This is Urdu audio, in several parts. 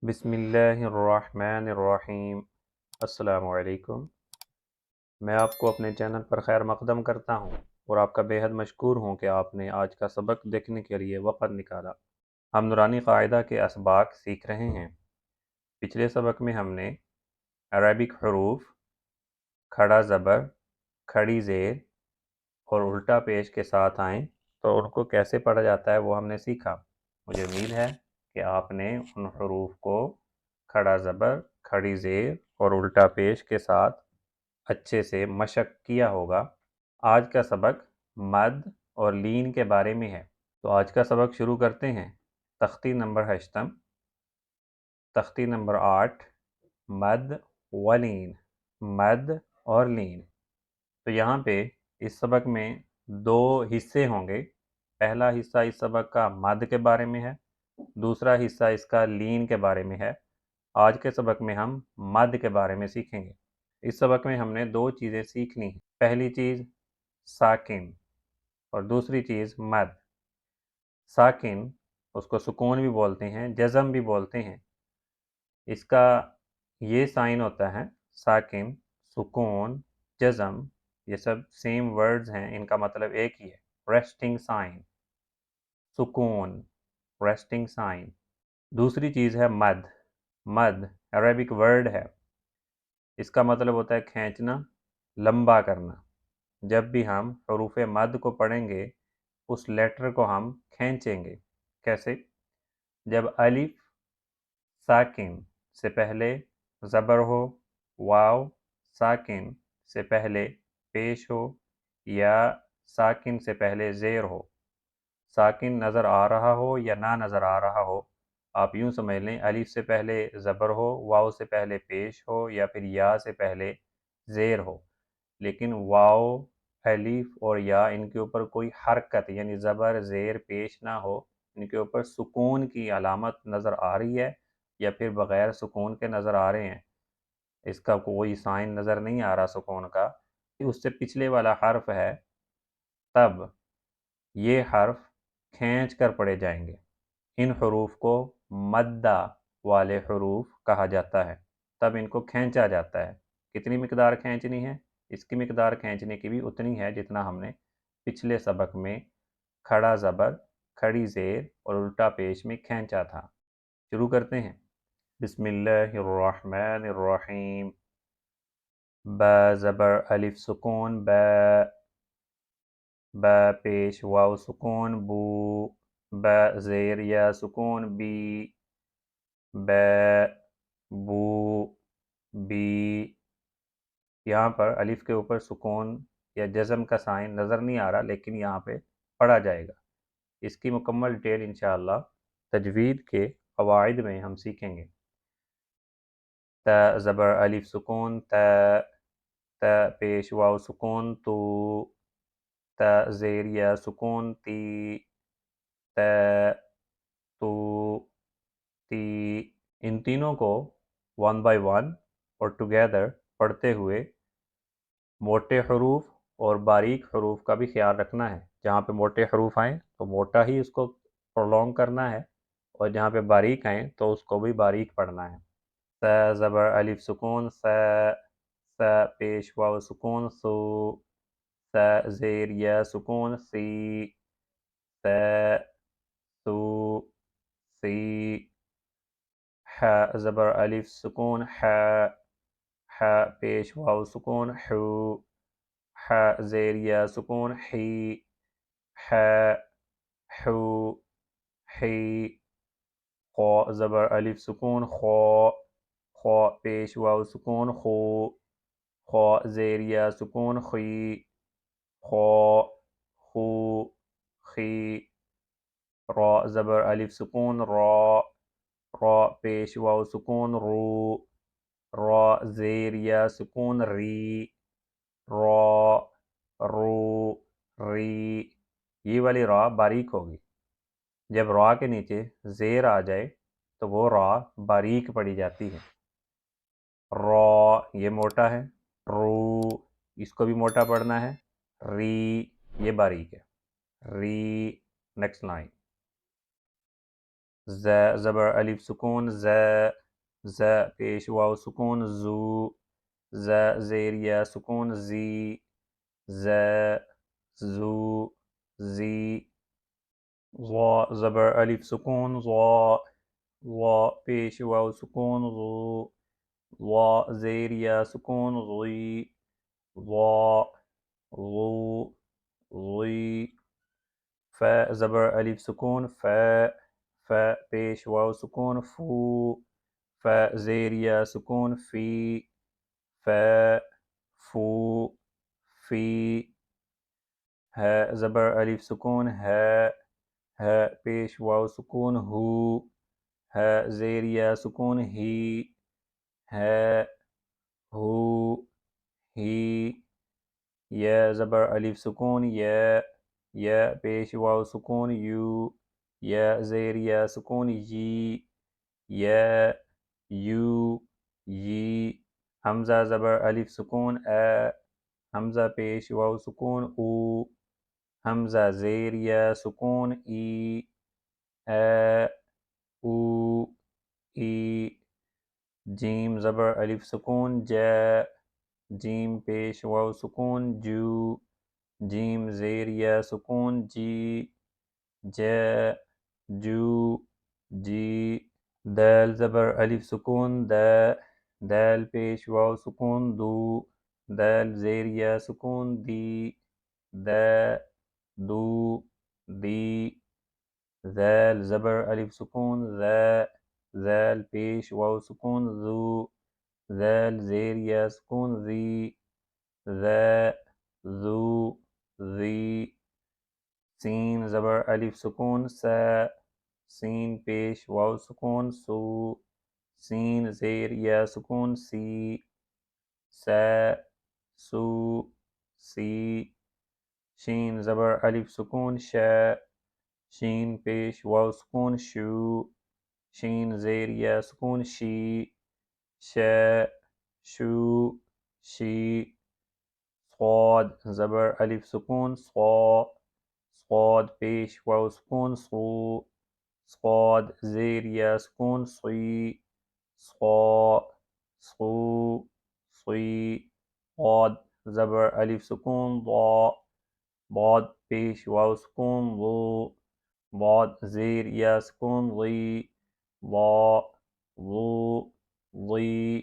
بسم اللہ الرحمن الرحیم۔ السلام علیکم۔ میں آپ کو اپنے چینل پر خیر مقدم کرتا ہوں اور آپ کا بے حد مشکور ہوں کہ آپ نے آج کا سبق دیکھنے کے لیے وقت نکالا۔ ہم نورانی قاعدہ کے اسباق سیکھ رہے ہیں۔ پچھلے سبق میں ہم نے عربک حروف، کھڑا زبر، کھڑی زیر اور الٹا پیش کے ساتھ آئیں تو ان کو کیسے پڑھا جاتا ہے وہ ہم نے سیکھا۔ مجھے امید ہے کہ آپ نے ان حروف کو کھڑا زبر، کھڑی زیر اور الٹا پیش کے ساتھ اچھے سے مشق کیا ہوگا۔ آج کا سبق مد اور لین کے بارے میں ہے، تو آج کا سبق شروع کرتے ہیں۔ تختی نمبر 8، تختی نمبر 8، مد و لین، مد اور لین۔ تو یہاں پہ اس سبق میں دو حصے ہوں گے۔ پہلا حصہ اس سبق کا مد کے بارے میں ہے، دوسرا حصہ اس کا لین کے بارے میں ہے۔ آج کے سبق میں ہم مد کے بارے میں سیکھیں گے۔ اس سبق میں ہم نے دو چیزیں سیکھنی ہیں۔ پہلی چیز ساکن اور دوسری چیز مد۔ ساکن اس کو سکون بھی بولتے ہیں، جزم بھی بولتے ہیں۔ اس کا یہ سائن ہوتا ہے، ساکن، سکون، جزم، یہ سب سیم ورڈز ہیں، ان کا مطلب ایک ہی ہے، ریسٹنگ سائن، سکون، ریسٹنگ سائن۔ دوسری چیز ہے مد۔ مد عربک ورڈ ہے، اس کا مطلب ہوتا ہے کھینچنا، لمبا کرنا۔ جب بھی ہم حروف مد کو پڑھیں گے اس لیٹر کو ہم کھینچیں گے۔ کیسے؟ جب الف ساکن سے پہلے زبر ہو، واو ساکن سے پہلے پیش ہو، یا ساکن سے پہلے زیر ہو، ساکن نظر آ رہا ہو یا نہ نظر آ رہا ہو، آپ یوں سمجھ لیں الف سے پہلے زبر ہو، واو سے پہلے پیش ہو، یا پھر یا سے پہلے زیر ہو، لیکن واو، الف اور یا ان کے اوپر کوئی حرکت یعنی زبر، زیر، پیش نہ ہو، ان کے اوپر سکون کی علامت نظر آ رہی ہے یا پھر بغیر سکون کے نظر آ رہے ہیں، اس کا کوئی سائن نظر نہیں آ رہا سکون کا، اس سے پچھلے والا حرف ہے، تب یہ حرف کھینچ کر پڑھے جائیں گے۔ ان حروف کو مدہ والے حروف کہا جاتا ہے، تب ان کو کھینچا جاتا ہے۔ کتنی مقدار کھینچنی ہے؟ اس کی مقدار کھینچنے کی بھی اتنی ہے جتنا ہم نے پچھلے سبق میں کھڑا زبر، کھڑی زیر اور الٹا پیش میں کھینچا تھا۔ شروع کرتے ہیں۔ بسم اللہ الرحمن الرحیم۔ با زبر الف سکون با، با پیش واو سکون بو، با زیر یا سکون بی، با بو بی۔ یہاں پر الف کے اوپر سکون یا جزم کا سائن نظر نہیں آ رہا، لیکن یہاں پہ پڑھا جائے گا۔ اس کی مکمل ڈیٹیل انشاءاللہ تجوید کے قواعد میں ہم سیکھیں گے۔ تا زبر الف سکون تا، تا پیش واو سکون تو، تا زیر یا سکون تی، تا تو تی۔ ان تینوں کو ون بائی ون اور ٹوگیدر پڑھتے ہوئے موٹے حروف اور باریک حروف کا بھی خیال رکھنا ہے۔ جہاں پہ موٹے حروف آئیں تو موٹا ہی اس کو پرولونگ کرنا ہے، اور جہاں پہ باریک آئیں تو اس کو بھی باریک پڑھنا ہے۔ سا زبر الف سکون سا، سا پیش واو سکون سو، سا زیر یا سکون سی، سا سو سی۔ ح زبر الف سکون ح، ح پیش واو سکون حو، ح زیر یا سکون حی، ح حو حی۔ خو زبر الف سکون خو، خو پیش واو سکون خو، خو زیر یا سکون خی، خو خو خی۔ را زبر الف سکون را، را پیش واو سکون رو، را زیر یا سکون ری، را رو ری۔ یہ والی را باریک ہوگی، جب را کے نیچے زیر آ جائے تو وہ را باریک پڑھی جاتی ہے۔ را یہ موٹا ہے، رو اس کو بھی موٹا پڑھنا ہے، ری یہ باریک ہے، ری۔ Next line. ز زبر الف سکون ز ز پیش واو سکون زو ز زیر یا سکون زی ز زو زی ظا زبر الف سکون ظا ظا پیش واو سکون ظو ظا زیر یا سکون ظی ظا ظو ظی فا زبر الف سکون فا فا پیش واو سکون فو فا زیر یا سکون فی فا فو فی ها زبر الف سکون ها ها پیش واو سکون ہو ها زیر یا سکون ہی ها ہو ہی یا زبر الف سکون یا یا پیش واو سکون یو یا زیر یا سکون یی یا یو یی حمزہ زبر الف سکون حمزہ پیش واو سکون او حمزہ زیر یا سکون ای او ای جیم زبر الف سکون جا جیم پیش واو سکون جو جیم زیر یا سکون جی جا جو جی دال زبر الف سکون دا دال پیش واو سکون دو دال زیر یا سکون دی دا دو دی ذال زبر الف سکون ذا ذال پیش واو سکون ذو ذال زیر یا سکون ذی ذا ذو ذی سین زبر الف سکون سا سین پیش واو سکون سو سین زیر یا سکون سی سا سو سی شین زبر الف سکون شا شین پیش واو سکون شو شین زیر یا سکون شی شا شو شی صاد زبر الف سکون صا صاد پیش واو سکون صو صاد زیر یا سکون صی صا صو صی ضاد زبر الف سکون ضا ضاد پیش واو سکون ضو ضاد زیر یا سکون ضی ضا ضو ضی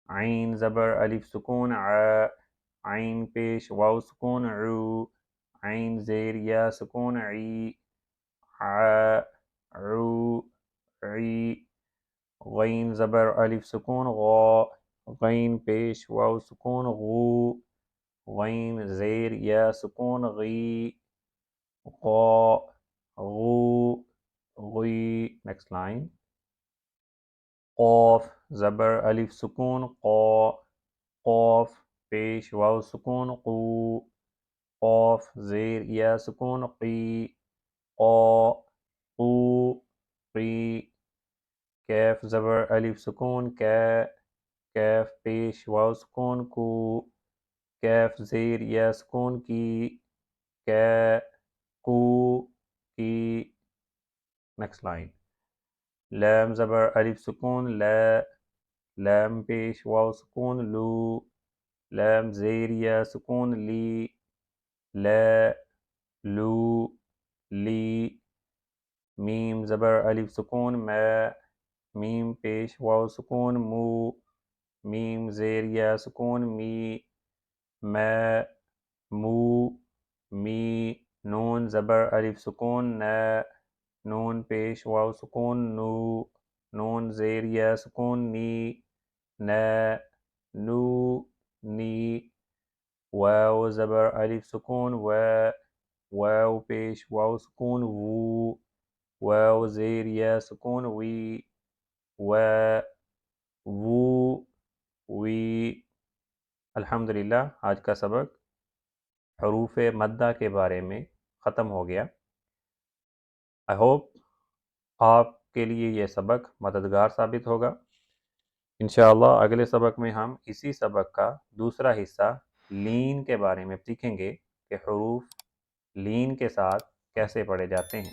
عین زبر الف سکون ع عین پیش واو سکون عو عین زیر یا سکون عی ع عو عی غین زبر الف سکون غا غین پیش واو سکون غو غین زیر یا سکون غی غا غو غی نیکسٹ لائن قاف زبر الف سکون قا قاف پیش واو سکون قو قاف زیر یا سکون قی قا قو قی کیف زبر الف سکون کا کیف پیش واو سکون کو کیف زیر یا سکون کی کا کو کی نیکسٹ لائن لام زبر الف سکون لا لام پیش واو سکون لو لام زیر یا سکون لی لا لو لی میم زبر الف سکون ما میم پیش واو سکون مو میم زیر یا سکون می ما مو می نون زبر الف سکون نا نون پیش واو سکون نو نون زیر یا سکون نی نا نو نی واو زبر الف سکون واو پیش واو سکون وو واو زیر یا سکون وی وو وی الحمدللہ آج کا سبق حروف مدہ کے بارے میں ختم ہو گیا. آئی ہوپ آپ کے لیے یہ سبق مددگار ثابت ہوگا. انشاءاللہ اگلے سبق میں ہم اسی سبق کا دوسرا حصہ لین کے بارے میں سیکھیں گے کہ حروف لین کے ساتھ کیسے پڑھے جاتے ہیں.